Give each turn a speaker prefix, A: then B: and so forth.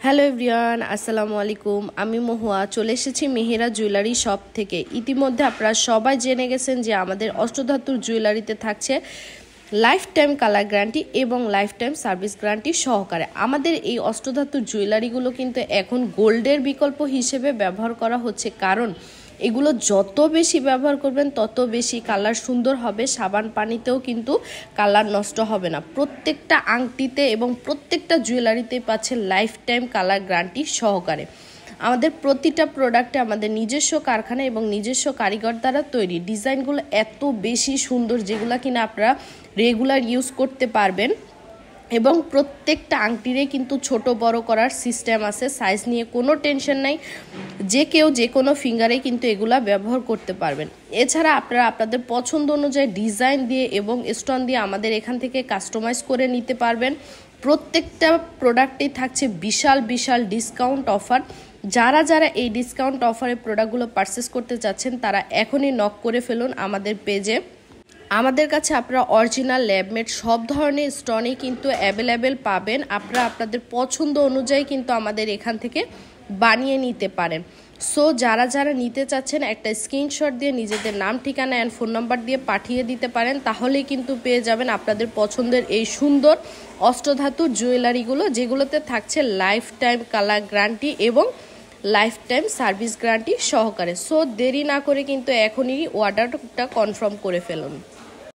A: Hello everyone, আসসালামু আলাইকুম। আমি মহুয়া চলে এসেছি মেহেরা জুয়েলারি শপ থেকে। ইতিমধ্যে আপনারা সবাই জেনে গেছেন যে আমাদের অষ্টধাতুর জুয়েলারিতে থাকছে লাইফ টাইম কালার গ্যারান্টি এবং লাইফ টাইম সার্ভিস গ্যারান্টি সহকারে। আমাদের এই অষ্টধাতুর জুয়েলারিগুলো কিন্তু এখন গোল্ডের বিকল্প হিসেবে ব্যবহার করা হচ্ছে, কারণ এগুলো যত বেশি ব্যবহার করবেন তত বেশি কালার সুন্দর হবে, সাবান পানিতেও কিন্তু কালার নষ্ট হবে না। প্রত্যেকটা আংটিতে এবং প্রত্যেকটা জুয়েলারিতে পাচ্ছে লাইফ টাইম কালার গ্যারান্টি সহকারে। আমাদের প্রতিটা প্রোডাক্টে আমাদের নিজস্ব কারখানা এবং নিজস্ব কারিগর দ্বারা তৈরি। ডিজাইনগুলো এত বেশি সুন্দর যেগুলো কিনা আপনারা রেগুলার ইউজ করতে পারবেন, এবং প্রত্যেকটা আংটিরে কিন্তু ছোট বড় করার সিস্টেম আছে। সাইজ নিয়ে কোনো টেনশন নাই, যে কেউ যে কোনো ফিঙ্গারে কিন্তু এগুলা ব্যবহার করতে পারবেন। এছাড়া আপনারা আপনাদের পছন্দ অনুযায়ী ডিজাইন দিয়ে এবং স্টোন দিয়ে আমাদের এখান থেকে কাস্টমাইজ করে নিতে পারবেন। প্রত্যেকটা প্রোডাক্টেই থাকছে বিশাল বিশাল ডিসকাউন্ট অফার। যারা যারা এই ডিসকাউন্ট অফারে প্রোডাক্টগুলো পারচেস করতে চাচ্ছেন তারা এখনই নক করে ফেলুন আমাদের পেজে। আমাদের কাছে আপনারা অরিজিনাল ল্যাবমেড সব ধরনের স্টোনই কিন্তু অ্যাভেলেবেল পাবেন। আপনারা আপনাদের পছন্দ অনুযায়ী কিন্তু আমাদের এখান থেকে বানিয়ে নিতে পারেন। সো যারা যারা নিতে চাচ্ছেন একটা স্ক্রিনশট দিয়ে নিজেদের নাম, ঠিকানা অ্যান্ড ফোন নাম্বার দিয়ে পাঠিয়ে দিতে পারেন, তাহলেই কিন্তু পেয়ে যাবেন আপনাদের পছন্দের এই সুন্দর অষ্টধাতুর জুয়েলারিগুলো, যেগুলোতে থাকছে লাইফ টাইম কালার গ্যারান্টি এবং লাইফ টাইম সার্ভিস গ্যারান্টি সহকারে। সো দেরি না করে কিন্তু এখনই অর্ডারটা কনফার্ম করে ফেলুন।